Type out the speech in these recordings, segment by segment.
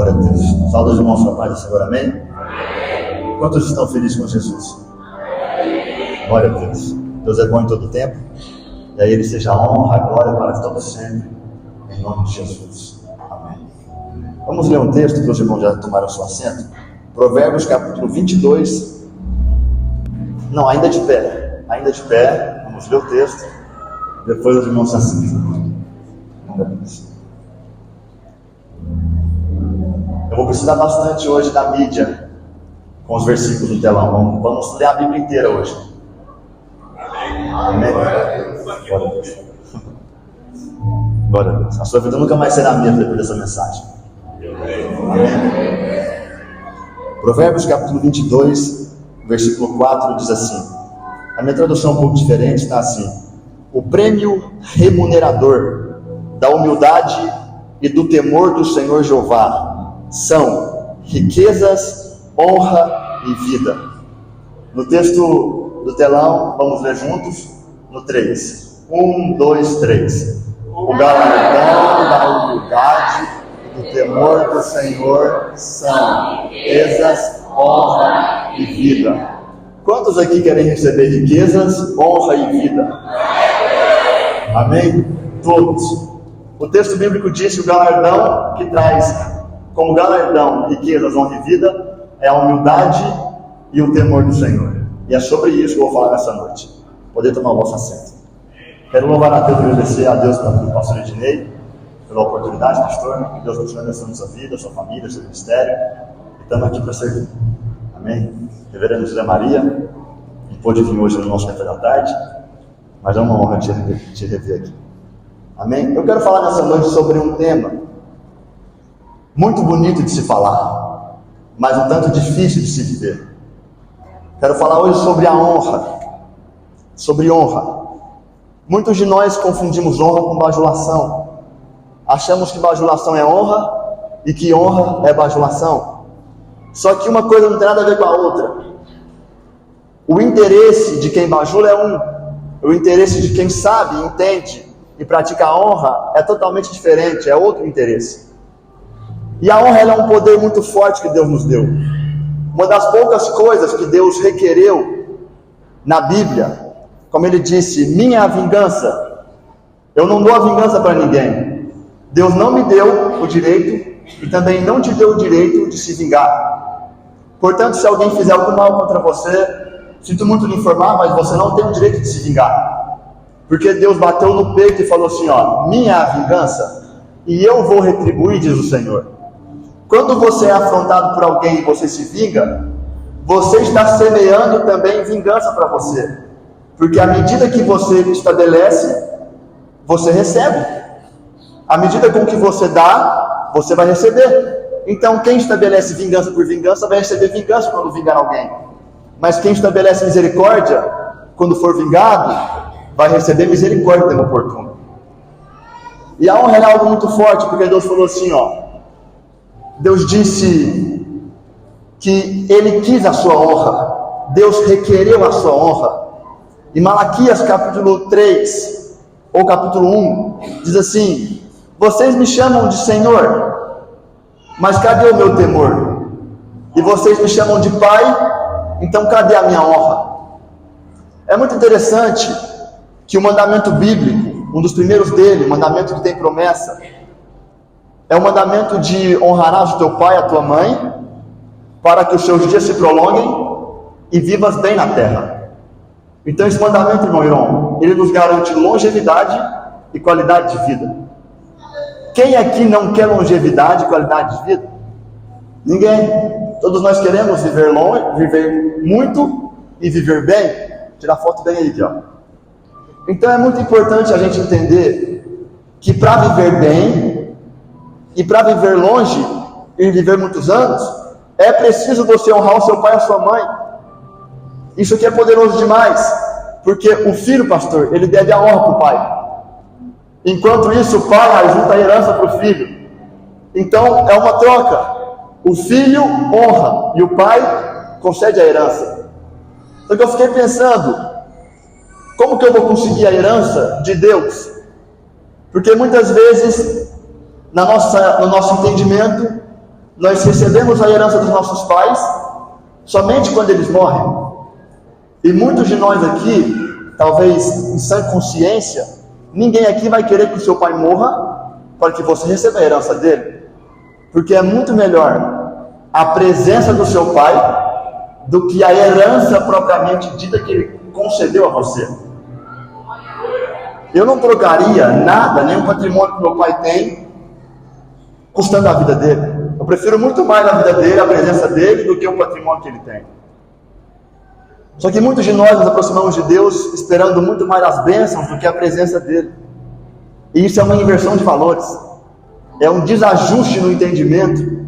Glória a Deus. Saúde os irmãos com a paz do Senhor, amém? Quantos estão felizes com Jesus? Glória a Deus. Deus é bom em todo tempo. E a Ele seja a honra, a glória para todos sempre. Em nome de Jesus. Amém. Vamos ler um texto que os irmãos já tomaram seu assento. Provérbios capítulo 22. Não, ainda de pé. Ainda de pé. Vamos ler o texto. Depois os irmãos se assentam. Eu vou precisar bastante hoje da mídia com os versículos no telão. Vamos ler a Bíblia inteira hoje. Amém? Glória a Deus. Glória a Deus. A sua vida nunca mais será a mesma depois dessa mensagem. Amém? Provérbios capítulo 22, versículo 4 diz assim. A minha tradução é um pouco diferente, está assim. O prêmio remunerador da humildade e do temor do Senhor Jeová são riquezas, honra e vida. No texto do telão, vamos ler juntos, no 3. 1, 2, 3. O galardão da humildade e do temor do Senhor são riquezas, honra e vida. Quantos aqui querem receber riquezas, honra e vida? Amém? Todos. O texto bíblico diz que o galardão que traz como galardão, riquezas, honra e vida, é a humildade e o temor do Senhor. E é sobre isso que eu vou falar nessa noite. Poder tomar o vosso assento. Quero louvar a Deus e agradecer a Deus pelo pastor Ednei, pela oportunidade, pastor. Que Deus continue abençoando a sua vida, a sua família, o seu ministério. E estamos aqui para servir. Amém? Reverendo José Maria, não pôde vir hoje no nosso café da tarde, mas é uma honra te rever aqui. Amém? Eu quero falar nessa noite sobre um tema muito bonito de se falar, mas um tanto difícil de se viver. Quero falar hoje sobre a honra. Sobre honra. Muitos de nós confundimos honra com bajulação. Achamos que bajulação é honra e que honra é bajulação. Só que uma coisa não tem nada a ver com a outra. O interesse de quem bajula é um. O interesse de quem sabe, entende e pratica a honra é totalmente diferente, é outro interesse. E a honra ela é um poder muito forte que Deus nos deu. Uma das poucas coisas que Deus requereu na Bíblia, como Ele disse, minha é a vingança. Eu não dou a vingança para ninguém. Deus não me deu o direito e também não te deu o direito de se vingar. Portanto, se alguém fizer algo mal contra você, sinto muito lhe informar, mas você não tem o direito de se vingar. Porque Deus bateu no peito e falou assim, ó, minha é a vingança e eu vou retribuir, diz o Senhor. Quando você é afrontado por alguém e você se vinga, você está semeando também vingança para você. Porque à medida que você estabelece, você recebe. À medida com que você dá, você vai receber. Então quem estabelece vingança por vingança vai receber vingança quando vingar alguém. Mas quem estabelece misericórdia, quando for vingado, vai receber misericórdia no tempo oportuno. E a honra é algo muito forte, porque Deus falou assim, ó. Deus disse que Ele quis a sua honra. Deus requereu a sua honra. Em Malaquias capítulo 3, ou capítulo 1, diz assim, vocês me chamam de Senhor, mas cadê o meu temor? E vocês me chamam de Pai, então cadê a minha honra? É muito interessante que o mandamento bíblico, um dos primeiros dele, o mandamento que tem promessa, é o mandamento de honrarás o teu pai e a tua mãe, para que os seus dias se prolonguem e vivas bem na terra. Então esse mandamento, irmão Irão, ele nos garante longevidade e qualidade de vida. Quem aqui não quer longevidade e qualidade de vida? Ninguém. Todos nós queremos viver longe, viver muito e viver bem. Tirar foto bem aí, ó. Então é muito importante a gente entender que para viver bem e para viver longe e viver muitos anos, é preciso você honrar o seu pai e a sua mãe. Isso aqui é poderoso demais, porque o filho, pastor, ele deve a honra para o pai. Enquanto isso, o pai ajunta a herança para o filho. Então, é uma troca. O filho honra e o pai concede a herança. Então, eu fiquei pensando, como que eu vou conseguir a herança de Deus? Porque muitas vezes, no nosso entendimento, Nós recebemos a herança dos nossos pais somente quando eles morrem. E muitos de nós aqui, talvez em sã consciência, ninguém aqui vai querer que o seu pai morra para que você receba a herança dele. Porque é muito melhor a presença do seu pai do que a herança propriamente dita que ele concedeu a você. Eu não trocaria nada, nem o patrimônio que meu pai tem, custando a vida dele. Eu prefiro muito mais a vida dele, a presença dele, do que o patrimônio que ele tem. Só que muitos de nós nos aproximamos de Deus esperando muito mais as bênçãos do que a presença dele. E isso é uma inversão de valores. É um desajuste no entendimento.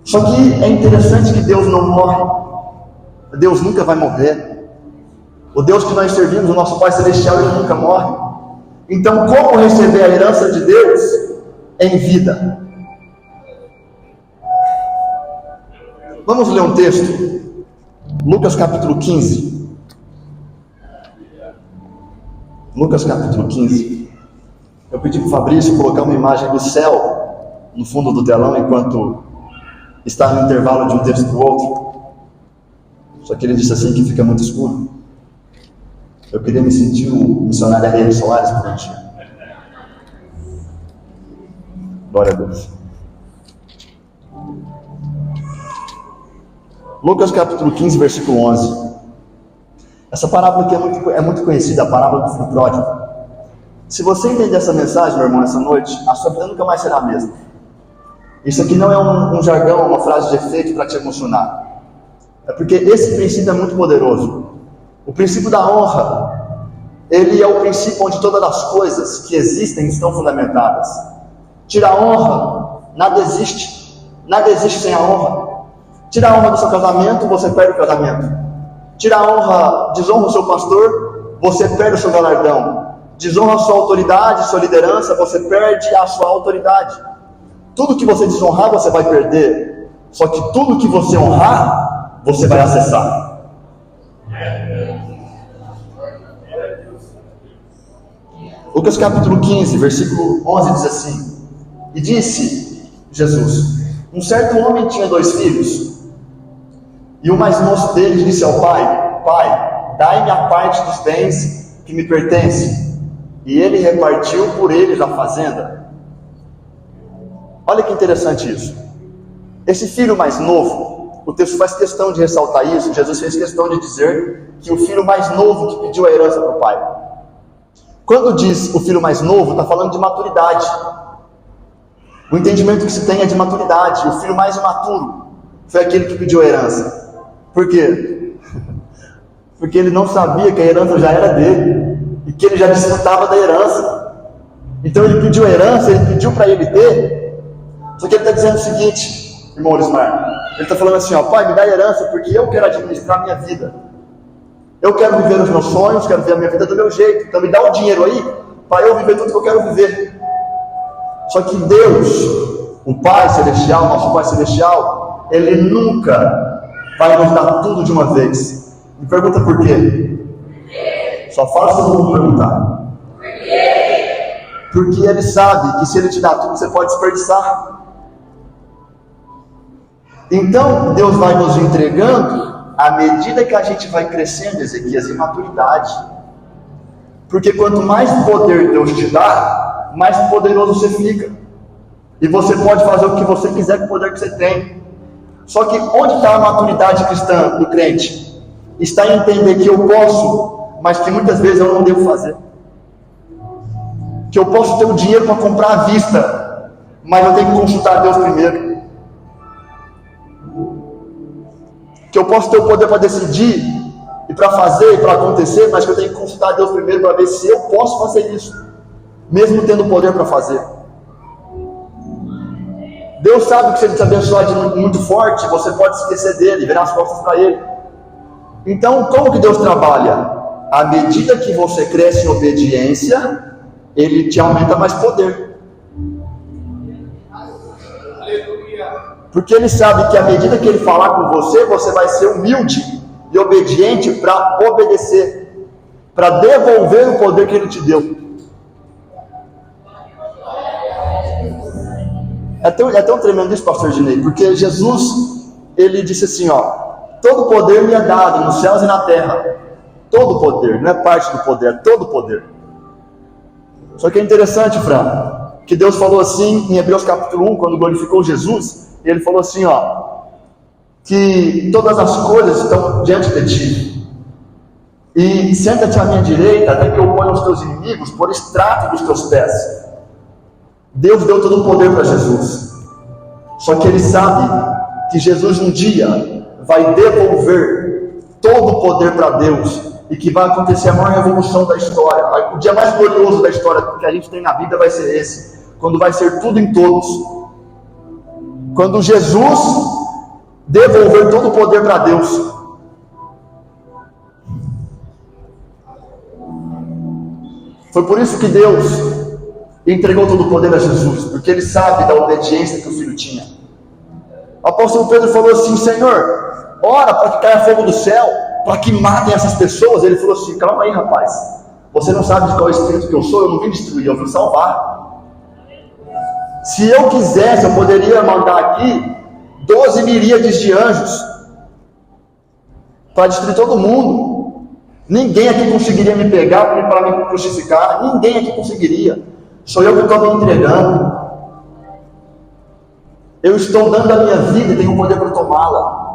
Só que é interessante que Deus não morre. Deus nunca vai morrer. O Deus que nós servimos, o nosso Pai Celestial, ele nunca morre. Então, como receber a herança de Deus? Em vida. Vamos ler um texto. Lucas capítulo 15. Lucas capítulo 15. Eu pedi para o Fabrício colocar uma imagem do céu no fundo do telão enquanto está no intervalo de um texto para o outro. Só que ele disse assim que fica muito escuro. Eu queria me sentir o missionário Ariel Soares por um dia. Glória a Deus. Lucas capítulo 15, versículo 11. Essa parábola aqui é muito conhecida, a parábola do filho pródigo. Se você entender essa mensagem, meu irmão, essa noite, a sua vida nunca mais será a mesma. Isso aqui não é um jargão, uma frase de efeito para te emocionar. É porque esse princípio é muito poderoso. O princípio da honra, ele é o princípio onde todas as coisas que existem estão fundamentadas. Tira a honra, nada existe. Nada existe sem a honra. Tira a honra do seu casamento, você perde o casamento. Tira a honra, desonra o seu pastor, você perde o seu galardão. Desonra a sua autoridade, sua liderança, você perde a sua autoridade. Tudo que você desonrar, você vai perder. Só que tudo que você honrar, você vai acessar. Lucas capítulo 15, versículo 11 diz assim: E disse Jesus: Um certo homem tinha 2 filhos. E o mais moço deles disse ao pai: Pai, dai-me a parte dos bens que me pertencem. E ele repartiu por eles a fazenda. Olha que interessante isso. Esse filho mais novo, o texto faz questão de ressaltar isso. Jesus fez questão de dizer que o filho mais novo que pediu a herança para o pai. Quando diz o filho mais novo, está falando de maturidade. O entendimento que se tem é de maturidade. O filho mais imaturo foi aquele que pediu a herança. Por quê? Porque ele não sabia que a herança já era dele e que ele já desfrutava da herança. Então ele pediu a herança, ele pediu para ele ter. Só que ele está dizendo o seguinte, irmão Lismar, ele está falando assim, ó, pai, me dá a herança porque eu quero administrar a minha vida. Eu quero viver os meus sonhos, quero viver a minha vida do meu jeito. Então me dá o dinheiro aí para eu viver tudo que eu quero viver. Só que Deus, o Pai Celestial, nosso Pai Celestial, Ele nunca vai nos dar tudo de uma vez. Me pergunta por quê? Só fala se eu vou perguntar. Porque Ele sabe que se Ele te dá tudo, você pode desperdiçar. Então, Deus vai nos entregando à medida que a gente vai crescendo, Ezequias, em maturidade. Porque quanto mais poder Deus te dá, mais poderoso você fica. E você pode fazer o que você quiser com o poder que você tem. Só que onde está a maturidade cristã do crente? Está em entender que eu posso, mas que muitas vezes eu não devo fazer. Que eu posso ter o dinheiro para comprar à vista, mas eu tenho que consultar Deus primeiro. Que eu posso ter o poder para decidir, e para fazer, e para acontecer, mas que eu tenho que consultar Deus primeiro para ver se eu posso fazer isso, mesmo tendo o poder para fazer. Deus sabe que se Ele te abençoar de muito forte, você pode esquecer dele, virar as costas para Ele. Então, como que Deus trabalha? À medida que você cresce em obediência, Ele te aumenta mais poder. Porque Ele sabe que à medida que Ele falar com você, você vai ser humilde e obediente para obedecer, para devolver o poder que Ele te deu. É tão tremendo isso, pastor Dinei, porque Jesus, ele disse assim, ó, todo poder me é dado nos céus e na terra. Todo poder, não é parte do poder, é todo poder. Só que é interessante, Fran, que Deus falou assim em Hebreus capítulo 1, quando glorificou Jesus, ele falou assim, ó, que todas as coisas estão diante de ti. E senta-te à minha direita, até que eu ponha os teus inimigos por estrato dos teus pés. Deus deu todo o poder para Jesus. Só que ele sabe que Jesus um dia vai devolver todo o poder para Deus, e que vai acontecer a maior revolução da história. O dia mais glorioso da história que a gente tem na vida vai ser esse, quando vai ser tudo em todos. Quando Jesus devolver todo o poder para Deus. Foi por isso que Deus entregou todo o poder a Jesus, porque ele sabe da obediência que o filho tinha. O apóstolo Pedro falou assim, Senhor, ora para que caia fogo do céu, para que matem essas pessoas. Ele falou assim, calma aí, rapaz, você não sabe de qual espírito que eu sou, eu não vim destruir, eu vim salvar. Se eu quisesse, eu poderia mandar aqui 12 miríades de anjos para destruir todo mundo. Ninguém aqui conseguiria me pegar para me crucificar, ninguém aqui conseguiria. Sou eu que estou me entregando. Eu estou dando a minha vida e tenho o poder para tomá-la.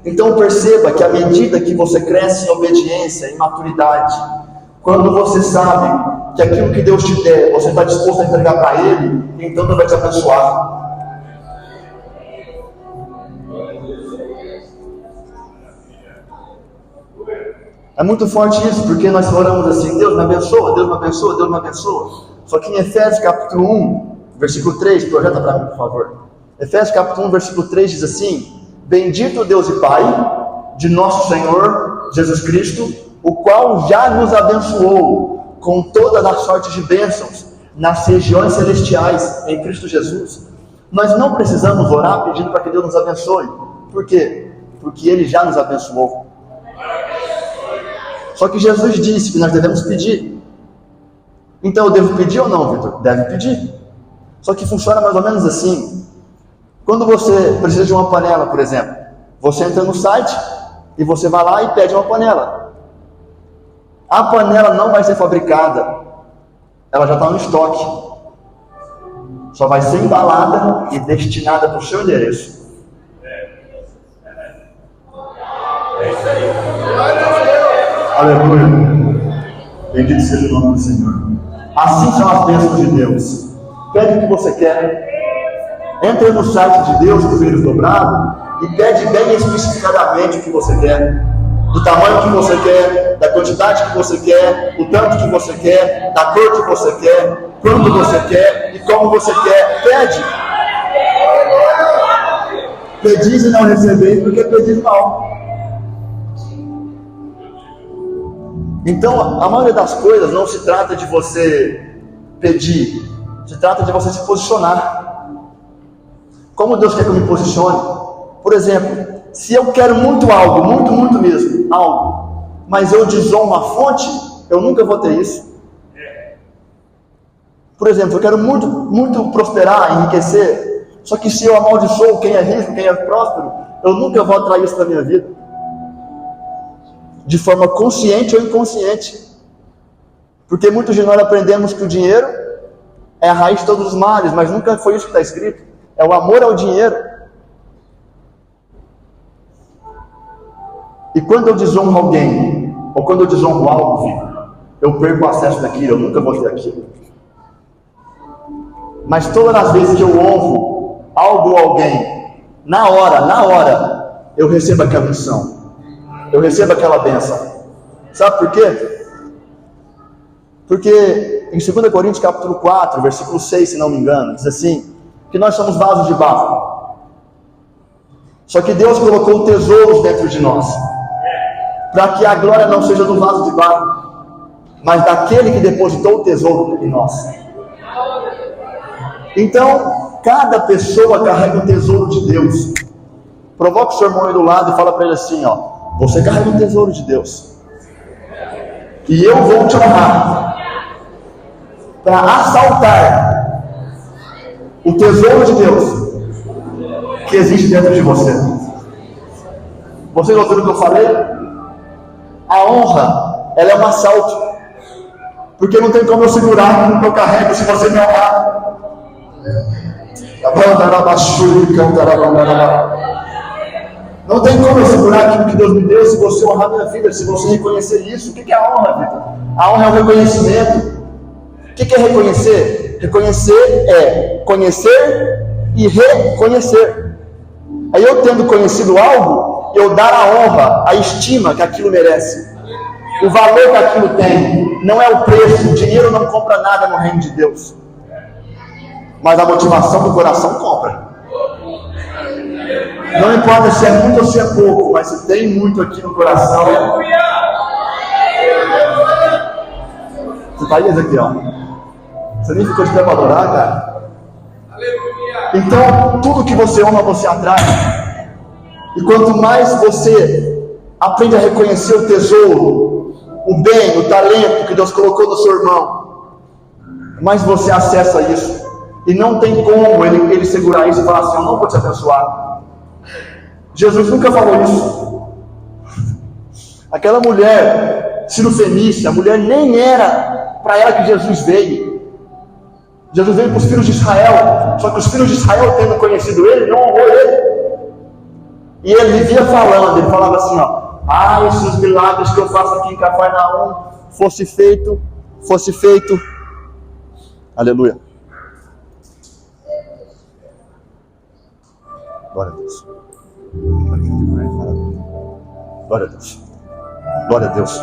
Então perceba que à medida que você cresce em obediência, em maturidade, quando você sabe que aquilo que Deus te der, você está disposto a entregar para Ele, então Deus vai te abençoar. É muito forte isso, porque nós oramos assim, Deus me abençoa, Deus me abençoa, Deus me abençoa. Só que em Efésios capítulo 1, versículo 3, projeta para mim, por favor. Efésios capítulo 1, versículo 3 diz assim, bendito Deus e Pai de nosso Senhor Jesus Cristo, o qual já nos abençoou com todas as sortes de bênçãos nas regiões celestiais em Cristo Jesus. Nós não precisamos orar pedindo para que Deus nos abençoe. Por quê? Porque Ele já nos abençoou. Só que Jesus disse que nós devemos pedir. Então eu devo pedir ou não, Vitor? Deve pedir. Só que funciona mais ou menos assim. Quando você precisa de uma panela, por exemplo, você entra no site e você vai lá e pede uma panela. A panela não vai ser fabricada, ela já está no estoque. Só vai ser embalada e destinada para o seu endereço. Aleluia. Bendito seja o nome do Senhor. Assim são as bênçãos de Deus. Pede o que você quer. Entra no site de Deus, com os joelhos dobrados, e pede bem especificadamente o que você quer. Do tamanho que você quer, da quantidade que você quer, o tanto que você quer, da cor que você quer, quando você quer e como você quer. Pede. Pedis e não recebeis, porque pedis mal. Então, a maioria das coisas não se trata de você pedir, se trata de você se posicionar. Como Deus quer que eu me posicione? Por exemplo, se eu quero muito algo, muito mesmo, algo, mas eu desonro a fonte, eu nunca vou ter isso. Por exemplo, eu quero muito prosperar, enriquecer, só que se eu amaldiçoo quem é rico, quem é próspero, eu nunca vou atrair isso para a minha vida. De forma consciente ou inconsciente. Porque muitos de nós aprendemos que o dinheiro é a raiz de todos os males, mas nunca foi isso que está escrito. É o amor ao dinheiro. E quando eu desonro alguém, ou quando eu desonro algo, eu perco o acesso daquilo, eu nunca vou ter aquilo. Mas todas as vezes que eu honro algo ou alguém, na hora, eu recebo aquela unção. Eu recebo aquela bênção. Sabe por quê? Porque em 2 Coríntios capítulo 4, versículo 6, se não me engano, diz assim, que nós somos vasos de barro. Só que Deus colocou tesouros dentro de nós, para que a glória não seja do vaso de barro, mas daquele que depositou o tesouro em nós. Então, cada pessoa carrega um tesouro de Deus. Provoca o seu irmão aí do lado e fala para ele assim, ó, você carrega um tesouro de Deus. E eu vou te honrar para assaltar o tesouro de Deus que existe dentro de você. Vocês ouviram o que eu falei? A honra, ela é um assalto, porque não tem como eu segurar o que eu carrego se você me honrar. Não tem como eu segurar aquilo que Deus me deu se você honrar minha vida, se você reconhecer isso. O que é a honra, Vitor? A honra é o reconhecimento. O que é reconhecer? Reconhecer é conhecer e reconhecer. Aí eu, tendo conhecido algo, eu dar a honra, a estima que aquilo merece, o valor que aquilo tem. Não é o preço, o dinheiro não compra nada no reino de Deus, mas a motivação do coração compra. Não importa se é muito ou se é pouco, mas se tem muito aqui no coração. Você tá aí, Ezequiel? Você nem ficou de pé para adorar, cara? Então, tudo que você honra, você atrai. E quanto mais você aprende a reconhecer o tesouro, o bem, o talento que Deus colocou no seu irmão, mais você acessa isso. E não tem como ele segurar isso e falar assim: eu não vou te abençoar. Jesus nunca falou isso. Aquela mulher Cirofenícia, a mulher nem era para ela que Jesus veio. Jesus veio para os filhos de Israel. Só que os filhos de Israel, tendo conhecido ele, não honrou ele. E ele vivia falando, ele falava assim, ó: esses milagres que eu faço aqui em Cafarnaum, fosse feito, aleluia. Glória a Deus. Glória a Deus. Glória a Deus.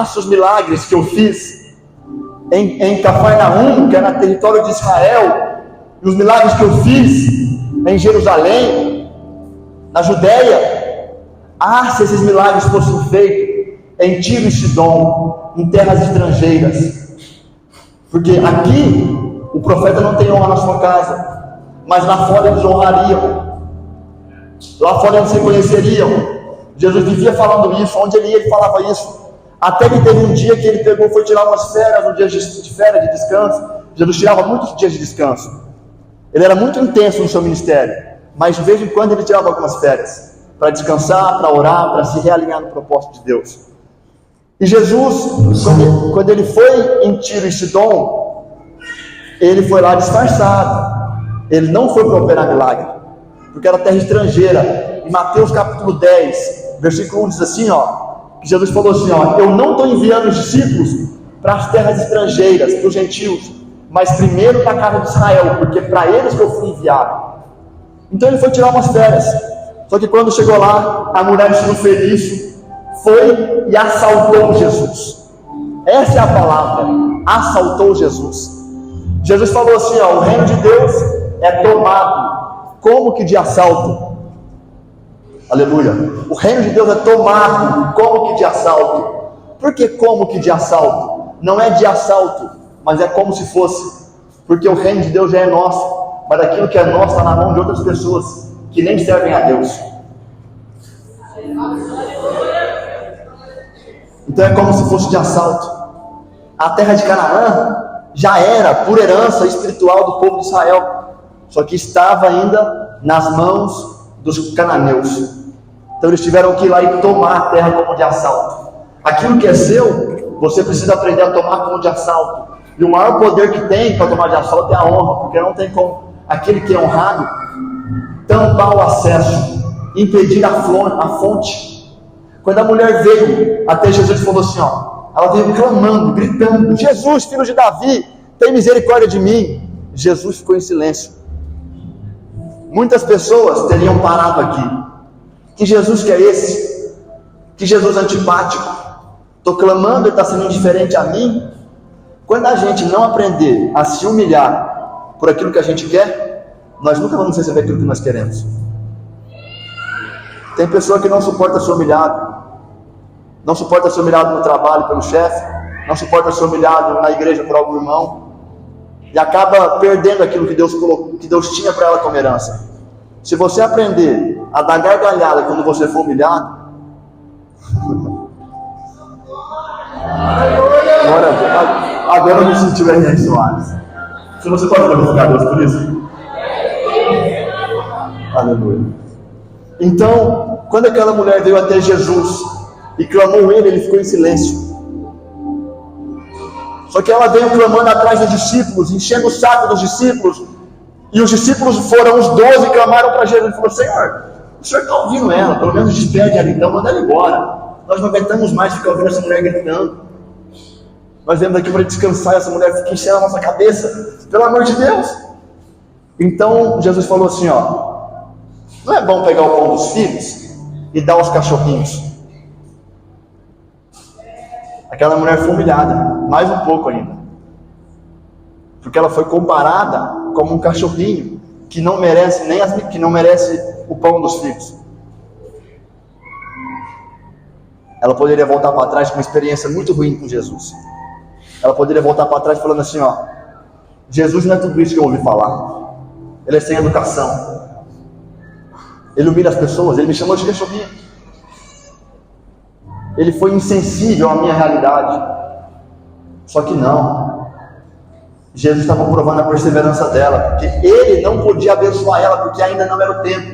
Se os milagres que eu fiz em Cafarnaum, que é no território de Israel, e os milagres que eu fiz em Jerusalém, na Judéia, se esses milagres fossem feitos em Tiro e Sidom, em terras estrangeiras, porque aqui o profeta não tem honra na sua casa, mas lá fora eles honrariam, lá fora eles reconheceriam. Jesus vivia falando isso, onde ele ia ele falava isso, até que teve um dia que ele pegou, foi tirar umas férias, um dia de férias, de descanso. Jesus tirava muitos dias de descanso, ele era muito intenso no seu ministério, mas de vez em quando ele tirava algumas férias, para descansar, para orar, para se realinhar no propósito de Deus. E Jesus, quando ele foi em Tiro e Sidom, ele foi lá disfarçado, ele não foi para operar milagre, porque era terra estrangeira. Em Mateus capítulo 10, versículo 1 diz assim, que Jesus falou assim, eu não estou enviando os discípulos para as terras estrangeiras, para os gentios, mas primeiro para a casa de Israel, porque para eles que eu fui enviado. Então ele foi tirar umas férias. Só que quando chegou lá, a mulher de Cirofenícia foi e assaltou Jesus. Essa é a palavra, assaltou Jesus. Jesus falou assim, o reino de Deus é tomado como que de assalto. Aleluia. O reino de Deus é tomado como que de assalto. Por que como que de assalto? Não é de assalto, mas é como se fosse. Porque o reino de Deus já é nosso, mas aquilo que é nosso está na mão de outras pessoas que nem servem a Deus. Então é como se fosse de assalto. A terra de Canaã já era por herança espiritual do povo de Israel, só que estava ainda nas mãos dos cananeus. Então eles tiveram que ir lá e tomar a terra como de assalto. Aquilo que é seu, você precisa aprender a tomar como de assalto. E o maior poder que tem para tomar de assalto é a honra, porque não tem como aquele que é honrado tampar o acesso, impedir a fonte. Quando a mulher veio até Jesus e falou assim, ela veio clamando, gritando: Jesus, filho de Davi, tem misericórdia de mim. Jesus ficou em silêncio. Muitas pessoas teriam parado aqui. Que Jesus que é esse? Que Jesus antipático? Estou clamando, ele está sendo indiferente a mim? Quando a gente não aprender a se humilhar por aquilo que a gente quer, nós nunca vamos receber aquilo que nós queremos. Tem pessoa que não suporta ser humilhado, não suporta ser humilhado no trabalho pelo chefe, não suporta ser humilhado na igreja por algum irmão, e acaba perdendo aquilo que Deus colocou, que Deus tinha para ela como herança. Se você aprender a dar gargalhada quando você for humilhado, agora eu me senti o R.R. Soares. Se você pode glorificar Deus por isso? Aleluia. Então, quando aquela mulher veio até Jesus e clamou ele ficou em silêncio. Só que ela veio clamando atrás dos discípulos, enchendo o saco dos discípulos. E os discípulos foram os 12 e clamaram para Jesus e falou: Senhor, o Senhor está ouvindo ela, pelo menos despede ela então, manda ela embora. Nós não aguentamos mais ficar ouvindo essa mulher gritando. Nós viemos aqui para descansar, essa mulher fica enchendo a nossa cabeça, pelo amor de Deus. Então Jesus falou assim: não é bom pegar o pão dos filhos e dar aos cachorrinhos? Aquela mulher foi humilhada, mais um pouco ainda, porque ela foi comparada como um cachorrinho que não merece que não merece o pão dos filhos. Ela poderia voltar para trás com uma experiência muito ruim com Jesus. Ela poderia voltar para trás falando assim: Jesus não é tudo isso que eu ouvi falar. Ele é sem educação. Ele humilha as pessoas. Ele me chamou de cachorrinho. Ele foi insensível à minha realidade. Só que não. Jesus estava provando a perseverança dela, porque ele não podia abençoar ela, porque ainda não era o tempo.